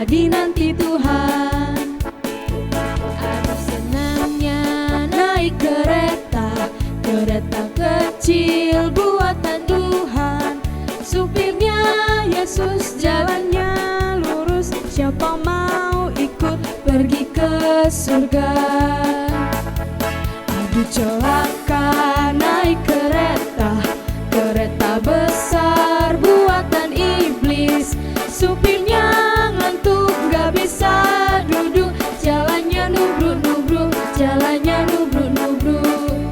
dinanti Tuhan. Aduh senangnya naik kereta, kereta kecil buatan Tuhan. Supirnya Yesus, jalannya lurus, siapa mau ikut pergi ke surga. Aduh celaka naik kereta, kereta besar buatan iblis. Supirnya ngantuk gak bisa duduk, jalannya nubruk-nubruk, jalannya nubruk-nubruk.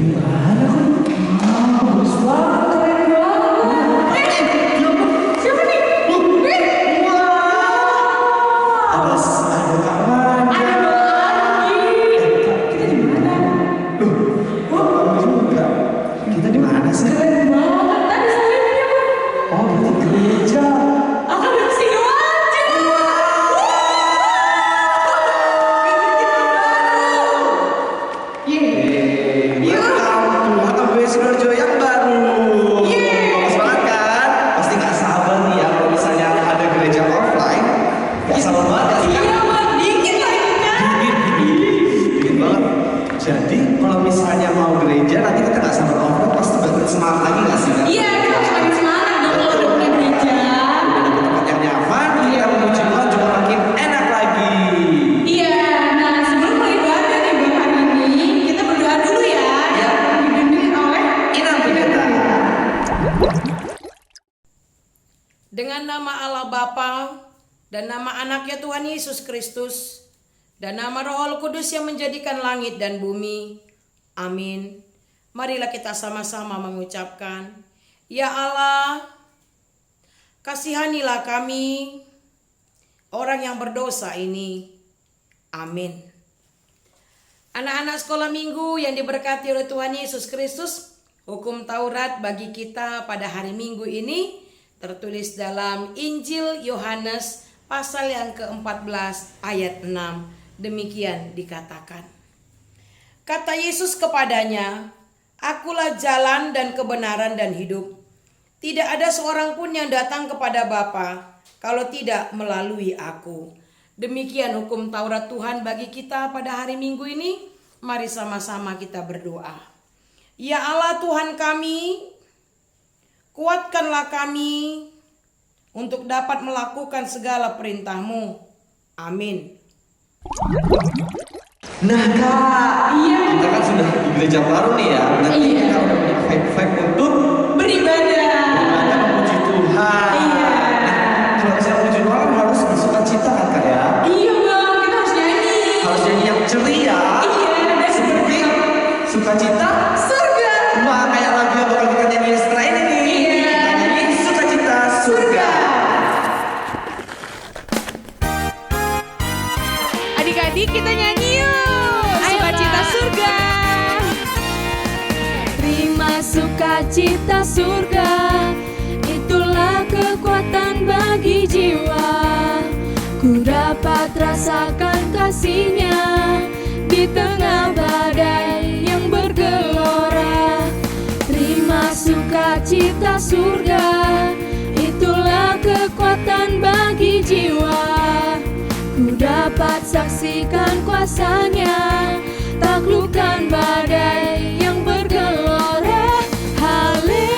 Gimana kok? Bagus banget, keren banget. Siapa nih? Wah, ada kawan. Ada lagi. Kita di mana? Kamu juga. Kita di mana sih? Keren banget. Tadi saya ini apa? Oh, berarti gereja. Akan dari sini aja. Sidoarjo yang baru. Bagus banget kan? Pasti gak sabar nih ya kalau misalnya ada gereja offline. Gak sabar banget ya? Iya bang, dikit lah ini kan. Dikit banget. Jadi kalau misalnya mau gereja nanti kita gak sabar offline, pasti makin semangat lagi gak sih? Iya, kita harus makin semangat dong kalau udah punya gereja. Udah di tempat yang nyaman, kita memuji Tuhan juga makin enak lagi. Iya, nah sebelum mulai ibadah nih bang hari ini, kita berdoa dulu ya. Dengan nama Allah Bapa dan nama anaknya Tuhan Yesus Kristus dan nama Roh Kudus yang menjadikan langit dan bumi. Amin. Marilah kita sama-sama mengucapkan, Ya Allah, kasihanilah kami, orang yang berdosa ini. Amin. Anak-anak sekolah minggu yang diberkati oleh Tuhan Yesus Kristus, hukum Taurat bagi kita pada hari Minggu ini tertulis dalam Injil Yohanes pasal yang ke-14 ayat 6. Demikian dikatakan. Kata Yesus kepadanya, Akulah jalan dan kebenaran dan hidup. Tidak ada seorang pun yang datang kepada Bapa kalau tidak melalui aku. Demikian hukum Taurat Tuhan bagi kita pada hari Minggu ini. Mari sama-sama kita berdoa. Ya Allah Tuhan kami, kuatkanlah kami untuk dapat melakukan segala perintah-Mu. Amin. Nah kak, kita kan sudah di gereja baru nih ya. Nanti kita udah punya vibe untuk beribadah, memuji Tuhan. Nah, kalau misalnya memuji Tuhan harus bersukacita kan kak ya? Iya bang, kita harus nyanyi. Harus nyanyi yang ceria. Iya, seperti sukacita surga. Wah, kayak lagu yang bakal kita nyanyi setelah ini nih. Kita nyanyi sukacita surga. Adik-adik kita nyanyi yuk, sukacita surga. Terima sukacita surga, itulah kekuatan bagi jiwa. Ku dapat rasakan kasih-Nya di tengah badai yang bergelora. Terima sukacita surga, itulah kekuatan bagi jiwa. Ku dapat saksikan kuasa-Nya, taklukkan badai yang bergelora. Haleluya,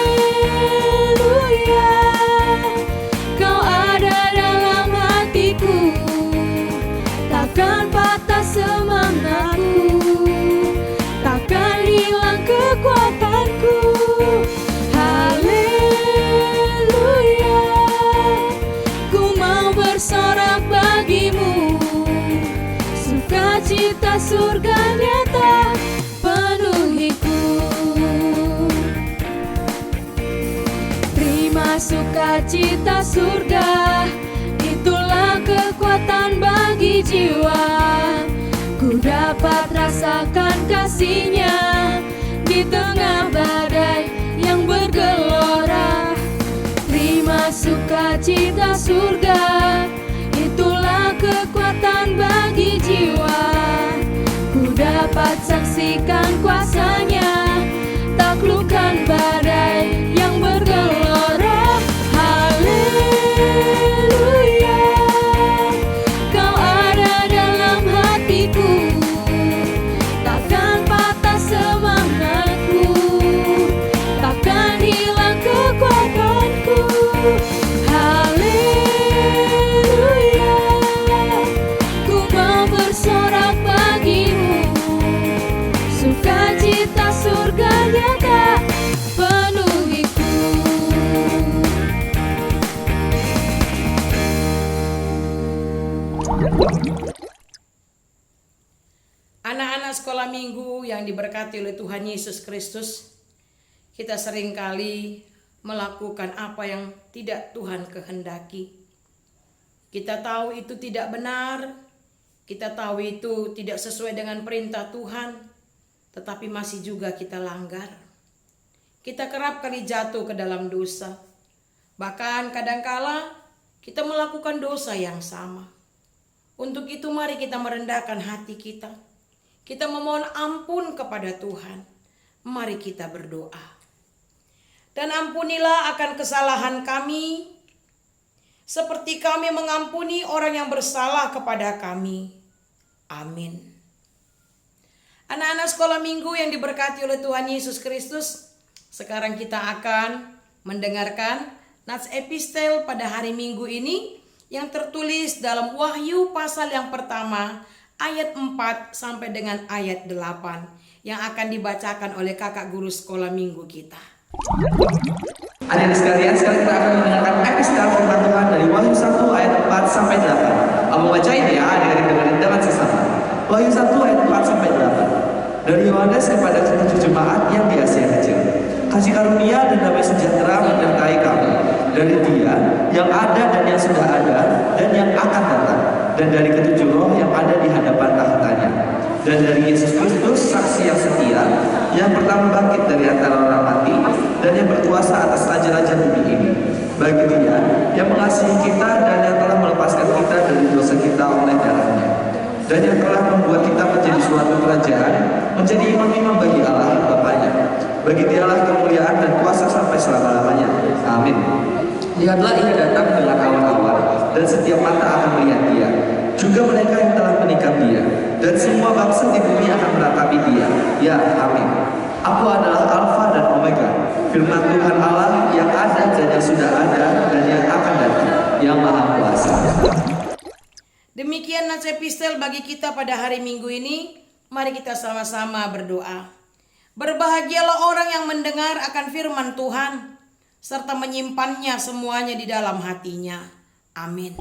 Kau ada dalam hatiku, takkan patah semangatku, takkan hilang kekuatanku. Haleluya, ku mau bersorak bagimu, sukacita surga nyata penuhiku. Terima sukacita surga, itulah kekuatan bagi jiwa. Ku dapat rasakan kasih-Nya di tengah badai yang bergelora. Terima sukacita surga, itulah kekuatan bagi jiwa. Ku dapat saksikan kuasa-Nya, taklukkan badai diberkati oleh Tuhan Yesus Kristus, kita seringkali melakukan apa yang tidak Tuhan kehendaki. Kita tahu itu tidak benar, kita tahu itu tidak sesuai dengan perintah Tuhan, tetapi masih juga kita langgar. Kita kerap kali jatuh ke dalam dosa. Bahkan kadangkala kita melakukan dosa yang sama. Untuk itu mari kita merendahkan hati kita. Kita memohon ampun kepada Tuhan. Mari kita berdoa. Dan ampunilah akan kesalahan kami, seperti kami mengampuni orang yang bersalah kepada kami. Amin. Anak-anak sekolah minggu yang diberkati oleh Tuhan Yesus Kristus, sekarang kita akan mendengarkan nats epistel pada hari Minggu ini yang tertulis dalam Wahyu pasal yang pertama ayat 4 sampai dengan ayat 8 yang akan dibacakan oleh kakak guru sekolah minggu kita. Adik-adik sekalian, sekarang kita akan mendengarkan epistel firman Tuhan dari Wahyu 1 ayat 4 sampai 8. Aku bacain ya, adik-adik dengerin dengan sesama. Wahyu 1 ayat 4 sampai 8. Dari Yohanes kepada ketujuh jemaat yang di Asia Kecil. Kasih karunia dan damai sejahtera menyertai kamu dari Dia yang ada dan yang sudah ada dan yang akan datang, dan dari ketujuh roh yang ada di hadapan tahtanya, dan dari Yesus Kristus saksi yang setia, yang pertama bangkit dari antara orang mati dan yang berkuasa atas raja-raja bumi ini. Bagi Dia yang mengasihi kita dan yang telah melepaskan kita dari dosa kita oleh darahnya, dan yang telah membuat kita menjadi suatu kerajaan, menjadi imam-imam bagi Allah Bapanya. Bagi Dialah kemuliaan dan kuasa sampai selama-lamanya. Amin. Lihatlah Ia datang dengan awan-awan, dan setiap mata akan melihat Dia, juga mereka yang telah menikam Dia, dan semua bangsa di bumi akan meratapi Dia. Ya, amin. Aku adalah Alfa dan Omega, firman Tuhan Allah yang ada dan yang sudah ada dan yang akan datang, yang Maha Kuasa. Demikian nats epistel bagi kita pada hari Minggu ini. Mari kita sama-sama berdoa. Berbahagialah orang yang mendengar akan firman Tuhan, serta menyimpannya semuanya di dalam hatinya. Amin.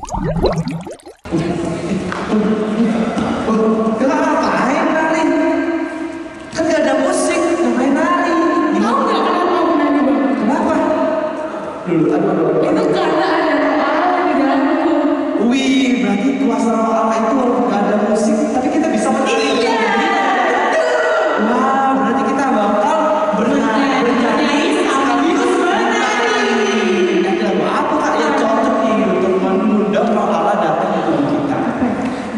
Ngapain nari? Kan gak ada musik, ngapain nari? Tahu nggak kenapa aku nanya bang? Kenapa? Aduh. Itu karena ada roh Allah di dalamku. Wih, berarti kuasa roh Allah itu walaupun gak ada musik, tapi kita bisa menari. Iya, betul. Wah, berarti kita bakal bernyanyi sekaligus menari. Dan lagu apa kak yang cocok nih untuk mengundang roh Allah datang ke tubuh kita?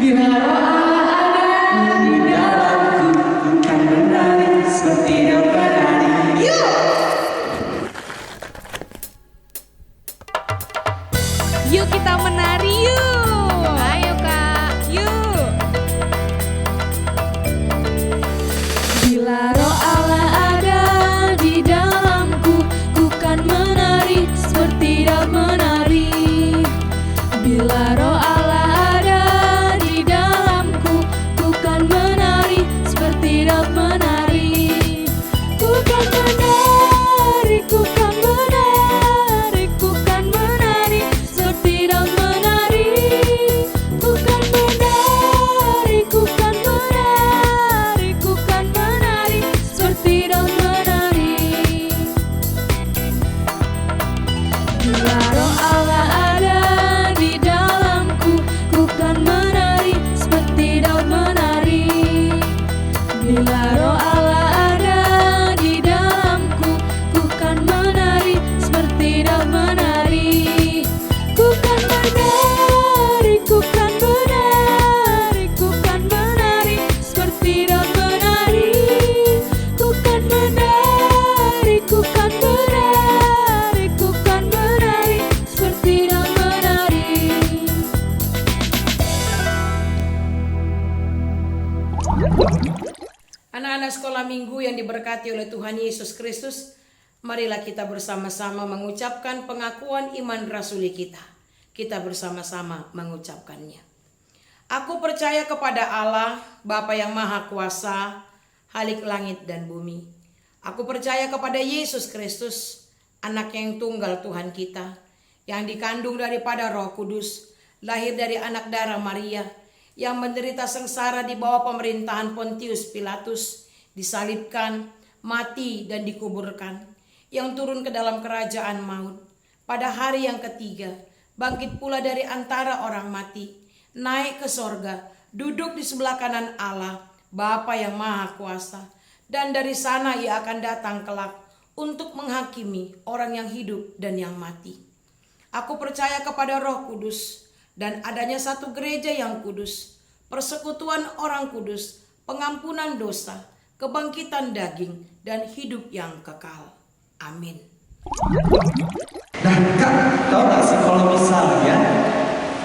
Bila roh Allah ada di dalamku, Bukan menari seperti yang menari. yuk kita menari yuk. Ayo kak, yuk. Bila roh Allah ada di dalamku, ku kan menari seperti Daud menari. Bila roh Allah ada di dalamku, ku kan menari seperti Daud menari. Ku kan menari, ku kan menari, ku kan menari seperti Daud menari. Ku kan menari, ku kan menari, ku kan menari seperti Daud menari. Bila roh Allah ada di dalamku, ku kan menari seperti Daud menari. Bila roh Allah ada di dalamku, ku kan menari seperti Daud menari. Ku kan menari, ku kan menari, ku kan menari seperti Daud menari. Ku kan menari, ku kan menari, ku kan menari seperti Daud menari. Anak-anak sekolah minggu yang diberkati oleh Tuhan Yesus Kristus, marilah kita bersama-sama mengucapkan pengakuan iman rasuli kita. Kita bersama-sama mengucapkannya. Aku percaya kepada Allah, Bapa yang Maha Kuasa, Halik langit dan bumi. Aku percaya kepada Yesus Kristus, anak yang tunggal Tuhan kita, yang dikandung daripada Roh Kudus, lahir dari anak darah Maria, yang menderita sengsara di bawah pemerintahan Pontius Pilatus, disalibkan, mati dan dikuburkan, yang turun ke dalam kerajaan maut. Pada hari yang ketiga, bangkit pula dari antara orang mati, naik ke sorga, duduk di sebelah kanan Allah, Bapa yang Maha Kuasa. Dan dari sana ia akan datang kelak untuk menghakimi orang yang hidup dan yang mati. Aku percaya kepada Roh Kudus dan adanya satu gereja yang kudus, persekutuan orang kudus, pengampunan dosa, kebangkitan daging, dan hidup yang kekal. Amin. Nah Kak, tahu gak sih kalau misalnya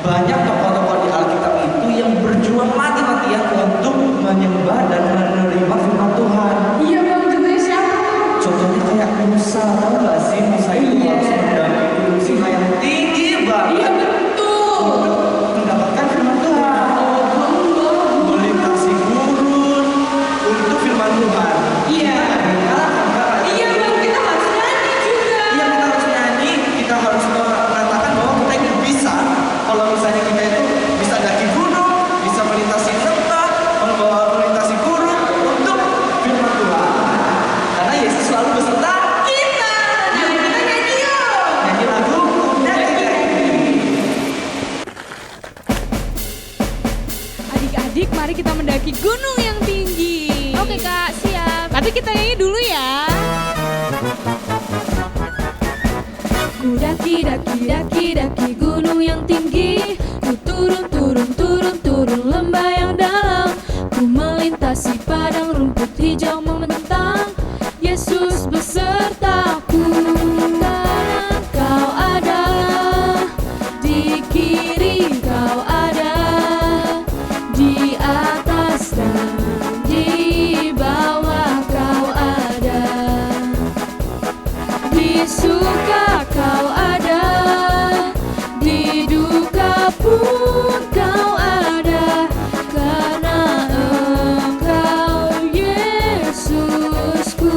banyak tokoh-tokoh di Alkitab itu yang berjuang mati-matian untuk menyembah dan menerima firman Tuhan. Iya bang, contohnya siapa? Contohnya kayak Musa, tahu gak sih Musa itu harus mendampingi gunung Sinai yang tinggi banget. Iya betul. Untuk mendapatkan firman Tuhan, melintasi gurun untuk firman Tuhan. Iya. Iya bang, kita harus nyanyi juga. Iya, kita harus nyanyi, kita harus mengatakan bahwa kita ini bisa. Kalau misalnya kita itu bisa daki gunung, bisa melintasi lembah, melintasi gurun untuk firman Tuhan. Karena Yesus selalu beserta Kita. Nah, kita nyanyi yuk. nyanyi lagu Daki-Daki. Adik-adik, mari kita mendaki gunung yang tinggi. Oke kak, siap. Tapi kita nyanyi dulu ya. Ku daki, daki, daki, daki gunung yang tinggi. Ku turun, turun, turun, turun lembah yang dalam. Ku melintasi padang rumput hijau membentang. Yesus besertaku. Kanan kau ada, di kiri kau ada, di atas dan di bawah kau ada, di suka kau ada, di duka pun kau ada, karena Engkau Yesusku.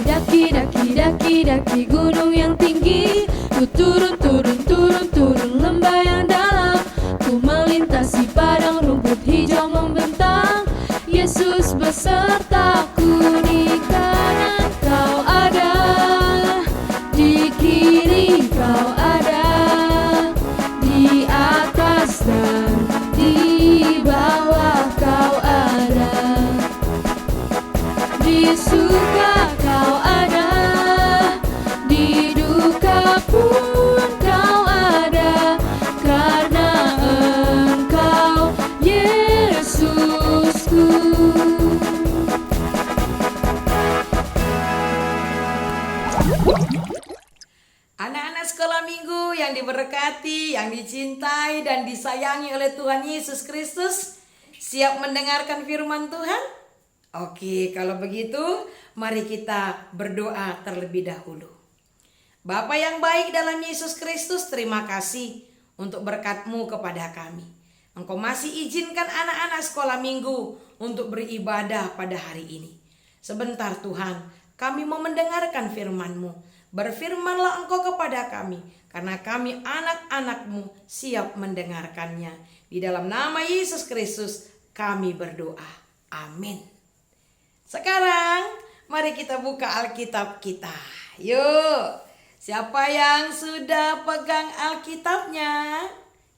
Daki, daki, daki, daki gunung yang tinggi. Ku turun, turun, turun, turun lembah yang dalam. Ku melintasi padang rumput hijau membentang. Yesus besertaku. Di kanan kau ada, di kiri kau ada, di atas dan di bawah kau ada, di suka kau ada, di duka pun kau ada, karena Engkau Yesusku. Anak-anak sekolah minggu yang diberkati, yang dicintai dan disayangi oleh Tuhan Yesus Kristus, siap mendengarkan firman Tuhan? Oke, kalau begitu mari kita berdoa terlebih dahulu. Bapa yang baik dalam Yesus Kristus, terima kasih untuk berkat-Mu kepada kami. Engkau masih izinkan anak-anak sekolah minggu untuk beribadah pada hari ini. Sebentar Tuhan, kami mau mendengarkan firman-Mu. Berfirmanlah Engkau kepada kami, karena kami anak-anak-Mu siap mendengarkannya. Di dalam nama Yesus Kristus kami berdoa. Amin. Sekarang mari kita buka Alkitab kita. Yuk, siapa yang sudah pegang Alkitabnya?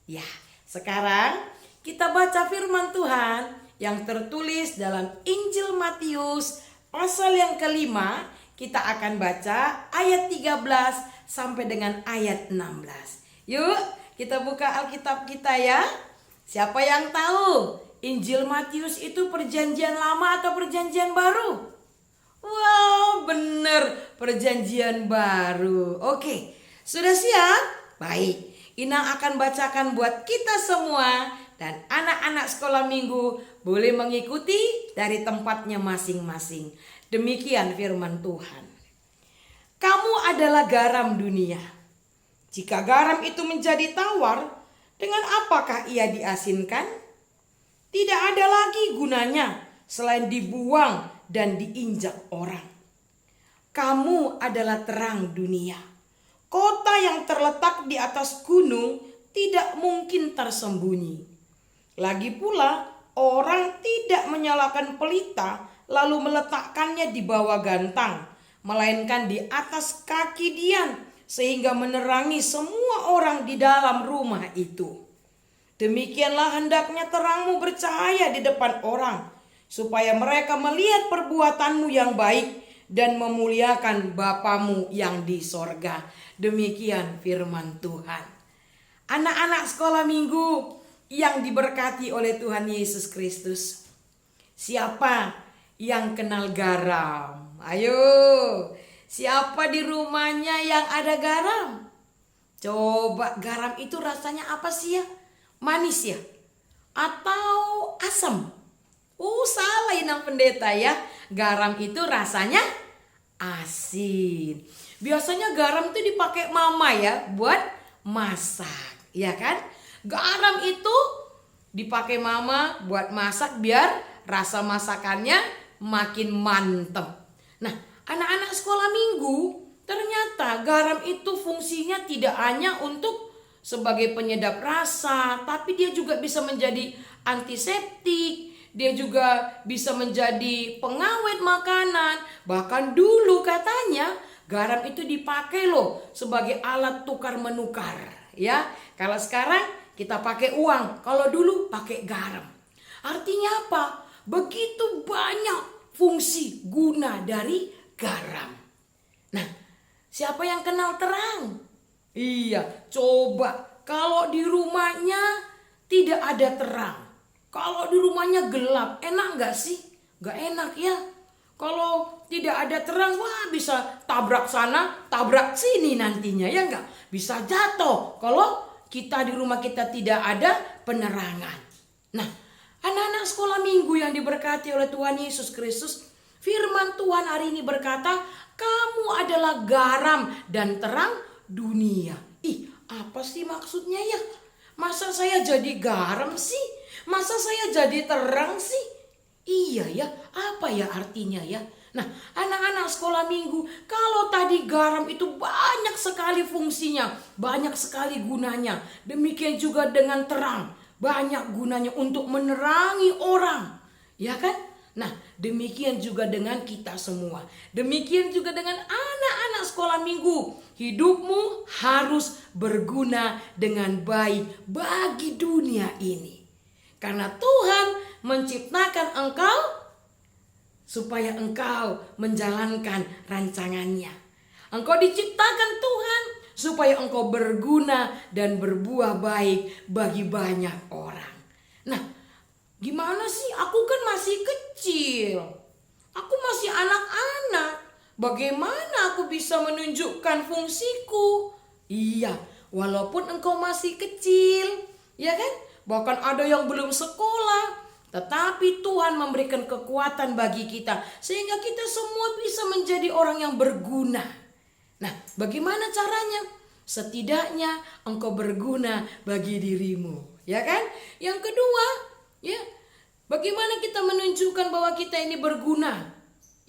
Ya, sekarang kita baca firman Tuhan yang tertulis dalam Injil Matius pasal yang kelima. Kita akan baca ayat 13 sampai dengan ayat 16. Yuk, kita buka Alkitab kita ya. Siapa yang tahu Injil Matius itu perjanjian lama atau perjanjian baru? Wow, bener, perjanjian baru. Oke, sudah siap? Baik, Inang akan bacakan buat kita semua. Dan anak-anak sekolah minggu boleh mengikuti dari tempatnya masing-masing. Demikian firman Tuhan. Kamu adalah garam dunia. Jika garam itu menjadi tawar, dengan apakah ia diasinkan? Tidak ada lagi gunanya selain dibuang dan diinjak orang. Kamu adalah terang dunia. Kota yang terletak di atas gunung tidak mungkin tersembunyi. Lagi pula, orang tidak menyalakan pelita lalu meletakkannya di bawah gantang, melainkan di atas kaki Dian, sehingga menerangi semua orang di dalam rumah itu. Demikianlah hendaknya terangmu bercahaya di depan orang, supaya mereka melihat perbuatanmu yang baik dan memuliakan Bapamu yang di sorga. Demikian firman Tuhan. Anak-anak sekolah minggu yang diberkati oleh Tuhan Yesus Kristus. Siapa yang kenal garam? Ayo, siapa di rumahnya yang ada garam? Coba, garam itu rasanya apa sih ya? Manis ya? Atau asam? Salah Inang Pendeta ya. Garam itu rasanya asin. Biasanya garam itu dipakai mama ya buat masak, ya kan? Garam itu dipakai mama buat masak biar rasa masakannya makin mantep. Nah, anak-anak sekolah minggu, ternyata garam itu fungsinya tidak hanya untuk sebagai penyedap rasa, tapi dia juga bisa menjadi antiseptik. Dia juga bisa menjadi pengawet makanan. Bahkan dulu katanya garam itu dipakai loh sebagai alat tukar menukar, ya. Kalau sekarang kita pakai uang, kalau dulu pakai garam. Artinya apa? Begitu banyak fungsi guna dari garam. Nah, siapa yang kenal terang? Iya, coba kalau di rumahnya tidak ada terang, kalau di rumahnya gelap, enak gak sih? Gak enak ya. Kalau tidak ada terang, wah bisa tabrak sana, tabrak sini nantinya, ya enggak? Bisa jatuh kalau kita di rumah kita tidak ada penerangan. Nah, anak-anak sekolah minggu yang diberkati oleh Tuhan Yesus Kristus, firman Tuhan hari ini berkata, kamu adalah garam dan terang dunia. Apa sih maksudnya ya? Masa saya jadi garam sih? Masa saya jadi terang sih? Iya ya, apa ya artinya ya? Nah, anak-anak sekolah minggu, kalau tadi garam itu banyak sekali fungsinya, banyak sekali gunanya. Demikian juga dengan terang, banyak gunanya untuk menerangi orang, ya kan? Nah, demikian juga dengan kita semua. Demikian juga dengan anak-anak sekolah minggu. Hidupmu harus berguna dengan baik bagi dunia ini. Karena Tuhan menciptakan engkau supaya engkau menjalankan rancangannya. Engkau diciptakan Tuhan supaya engkau berguna dan berbuah baik bagi banyak orang. Nah, gimana sih? Aku kan masih kecil. Aku masih anak-anak. Bagaimana aku bisa menunjukkan fungsiku? Iya, walaupun engkau masih kecil, ya kan? Bahkan ada yang belum sekolah, tetapi Tuhan memberikan kekuatan bagi kita sehingga kita semua bisa menjadi orang yang berguna. Nah, bagaimana caranya? Setidaknya engkau berguna bagi dirimu, ya kan? Yang kedua, ya, bagaimana kita menunjukkan bahwa kita ini berguna?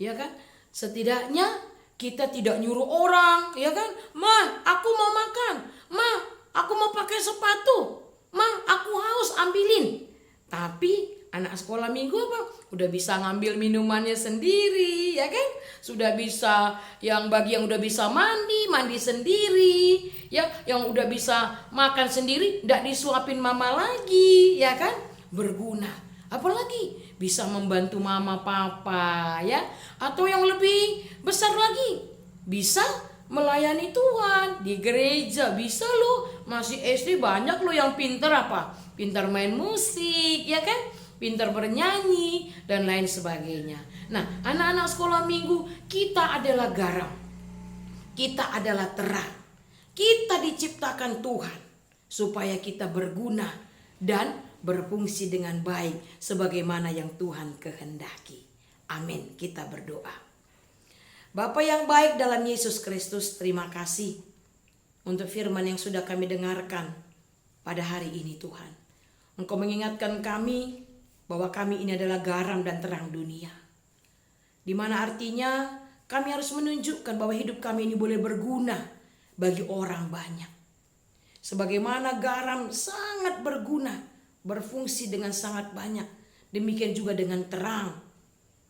Ya kan? Setidaknya kita tidak nyuruh orang, ya kan? Ma, aku mau makan. Ma, aku mau pakai sepatu. Ma, aku haus, ambilin. Tapi anak sekolah minggu apa? Udah bisa ngambil minumannya sendiri, ya kan? Sudah bisa, bagi yang udah bisa mandi sendiri, ya, yang udah bisa makan sendiri, nggak disuapin mama lagi, ya kan? Berguna. Apalagi bisa membantu mama papa, ya, atau yang lebih besar lagi, bisa melayani Tuhan di gereja. Bisa loh, masih SD banyak loh yang pintar apa? Pintar main musik, ya kan? Pintar bernyanyi dan lain sebagainya. Nah, anak-anak sekolah minggu, kita adalah garam. Kita adalah terang. Kita diciptakan Tuhan supaya kita berguna dan berfungsi dengan baik sebagaimana yang Tuhan kehendaki. Amin. Kita berdoa. Bapa yang baik dalam Yesus Kristus, terima kasih untuk firman yang sudah kami dengarkan pada hari ini Tuhan. Engkau mengingatkan kami bahwa kami ini adalah garam dan terang dunia. Di mana artinya kami harus menunjukkan bahwa hidup kami ini boleh berguna bagi orang banyak. Sebagaimana garam sangat berguna, berfungsi dengan sangat banyak. Demikian juga dengan terang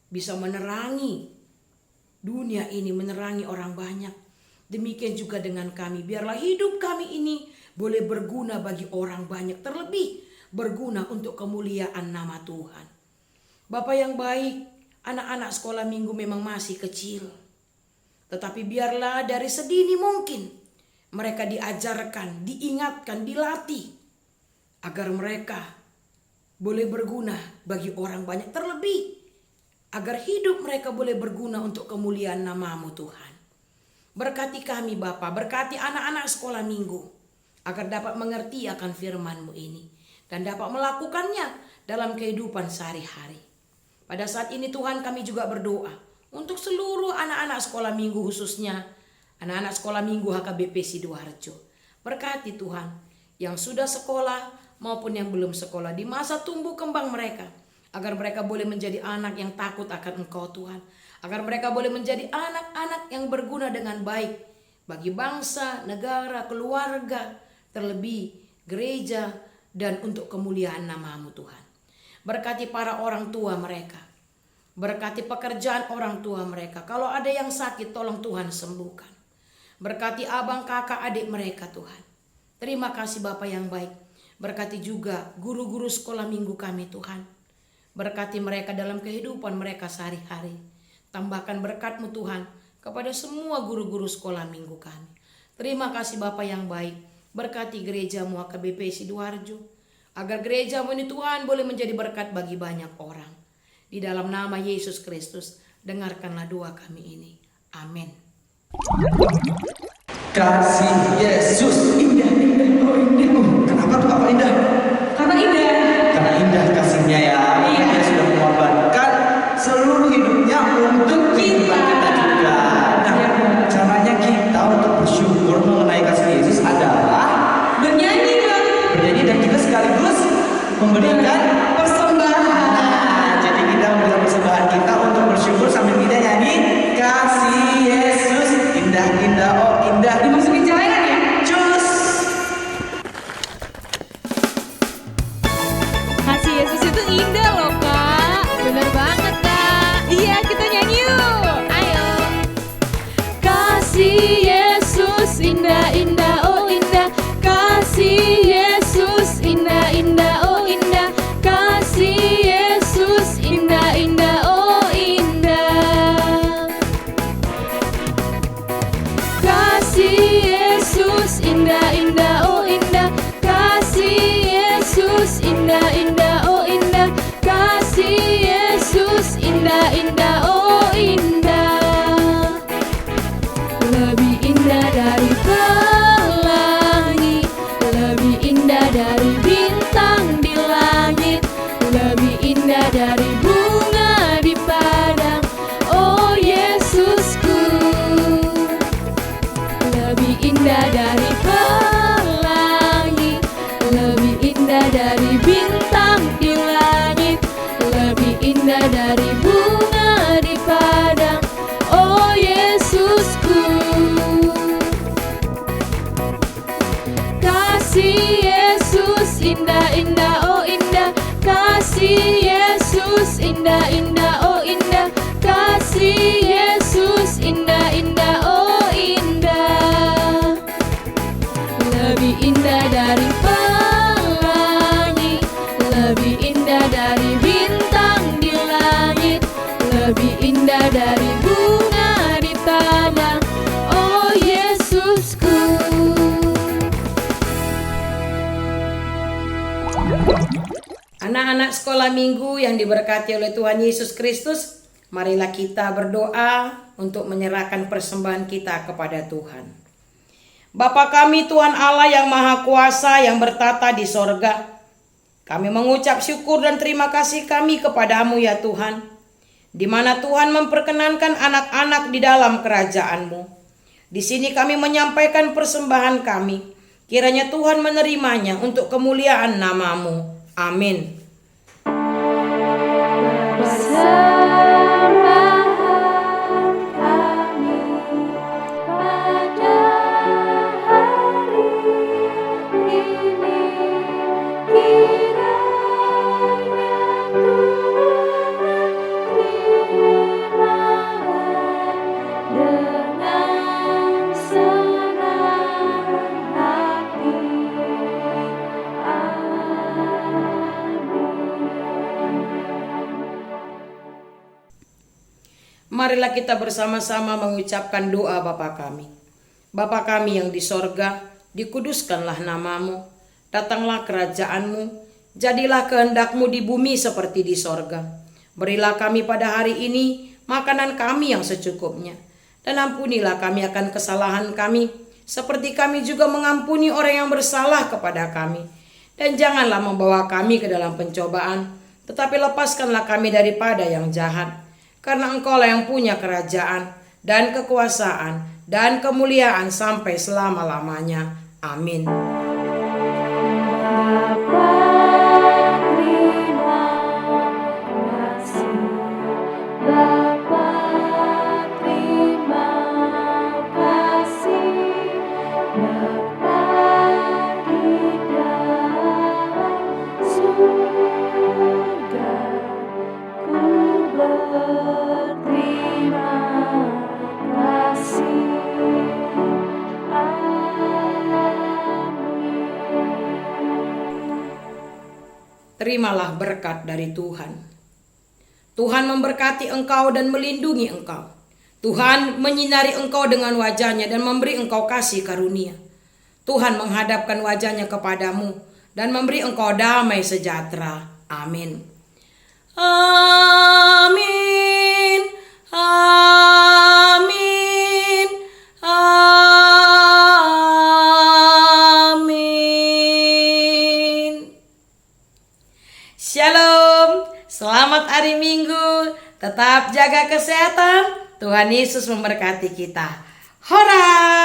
bisa menerangi dunia ini, menerangi orang banyak. Demikian juga dengan kami, biarlah hidup kami ini boleh berguna bagi orang banyak, terlebih berguna untuk kemuliaan nama Tuhan. Bapak yang baik, anak-anak sekolah minggu memang masih kecil, tetapi biarlah dari sedini mungkin mereka diajarkan, diingatkan, dilatih agar mereka boleh berguna bagi orang banyak, terlebih agar hidup mereka boleh berguna untuk kemuliaan nama-Mu Tuhan. Berkati kami Bapa, berkati anak-anak sekolah minggu agar dapat mengerti akan firman-Mu ini dan dapat melakukannya dalam kehidupan sehari-hari. Pada saat ini Tuhan, kami juga berdoa untuk seluruh anak-anak sekolah minggu, khususnya anak-anak sekolah minggu HKBP Sidoarjo. Berkati Tuhan yang sudah sekolah maupun yang belum sekolah di masa tumbuh kembang mereka, agar mereka boleh menjadi anak yang takut akan Engkau Tuhan, agar mereka boleh menjadi anak-anak yang berguna dengan baik bagi bangsa, negara, keluarga, terlebih gereja, dan untuk kemuliaan nama-Mu Tuhan. Berkati para orang tua mereka, berkati pekerjaan orang tua mereka. Kalau ada yang sakit, tolong Tuhan sembuhkan. Berkati abang, kakak, adik mereka Tuhan. Terima kasih Bapa yang baik. Berkati juga guru-guru sekolah minggu kami Tuhan. Berkati mereka dalam kehidupan mereka sehari-hari. Tambahkan berkat-Mu Tuhan kepada semua guru-guru sekolah minggu kami. Terima kasih Bapa yang baik. Berkati gereja-Mu HKBP Sidoarjo, agar gereja-Mu ini Tuhan boleh menjadi berkat bagi banyak orang. Di dalam nama Yesus Kristus, dengarkanlah doa kami ini. Amin. Kasih Yesus indah, indah, oh indah. Kenapa tuh Bapak indah? Karena indah. Karena indah kasihnya ya. Dia sudah mengorbankan seluruh hidupnya untuk kehidupan kita juga. Nah, caranya kita untuk bersyukur mengenai kasih Yesus adalah Bernyanyi Bang. bernyanyi dan juga sekaligus memberikan persembahan. Nah, jadi kita memberikan persembahan kita untuk bersyukur sambil kita nyanyi kasih Yesus indah, indah, oh indah. Dimasukin cairan ya? Cus. Kasih Yesus itu indah loh Kak. Bener banget Kak. Iya, kita nyanyi yuk. Ayo. Kasih Yesus indah, indah, oh indah. Kasih Yesus indah, indah, oh indah. Kasih Yesus indah, indah, oh indah. Kasih Yesus indah, indah, oh indah. Kasih Yesus indah, indah, oh indah. Kasih Yesus indah, indah, oh indah. Lebih indah dari pelangi, lebih indah dari bintang di langit, lebih indah dari bunga di padang. Oh Yesusku, lebih indah dari pelangi, lebih indah dari bintang di langit, lebih indah dari bunga di padang. Oh Yesusku, kasih Yesus indah, indah, oh indah. Kasih Yesus indah, indah, oh indah. Kasih Yesus indah, indah, oh indah. Lebih indah dari pelangi, lebih indah dari bintang di langit, lebih indah dari bunga di taman. Oh Yesusku. Anak-anak sekolah minggu yang diberkati oleh Tuhan Yesus Kristus, marilah kita berdoa untuk menyerahkan persembahan kita kepada Tuhan. Bapa kami Tuhan Allah yang Maha Kuasa yang bertata di sorga, kami mengucap syukur dan terima kasih kami kepadamu ya Tuhan, di mana Tuhan memperkenankan anak-anak di dalam kerajaan-Mu. Di sini kami menyampaikan persembahan kami, kiranya Tuhan menerimanya untuk kemuliaan nama-Mu. Amin. Persembahan kami pada hari ini, kiranya Tuhan Marilah kita bersama-sama mengucapkan doa Bapa kami. Bapa kami yang di sorga, dikuduskanlah namamu. Datanglah kerajaanmu, jadilah kehendak-Mu di bumi seperti di sorga. Berilah kami pada hari ini makanan kami yang secukupnya. Dan ampunilah kami akan kesalahan kami, seperti kami juga mengampuni orang yang bersalah kepada kami. Dan janganlah membawa kami ke dalam pencobaan, tetapi lepaskanlah kami daripada yang jahat. Karena Engkaulah yang punya kerajaan dan kekuasaan dan kemuliaan sampai selama-lamanya. Amin. Terimalah berkat dari Tuhan. Tuhan memberkati engkau dan melindungi engkau. Tuhan menyinari engkau dengan wajah-Nya dan memberi engkau kasih karunia. Tuhan menghadapkan wajah-Nya kepadamu dan memberi engkau damai sejahtera. Amin. Amin. Amin. Amin. Shalom, selamat hari Minggu, tetap jaga kesehatan, Tuhan Yesus memberkati kita. Hora!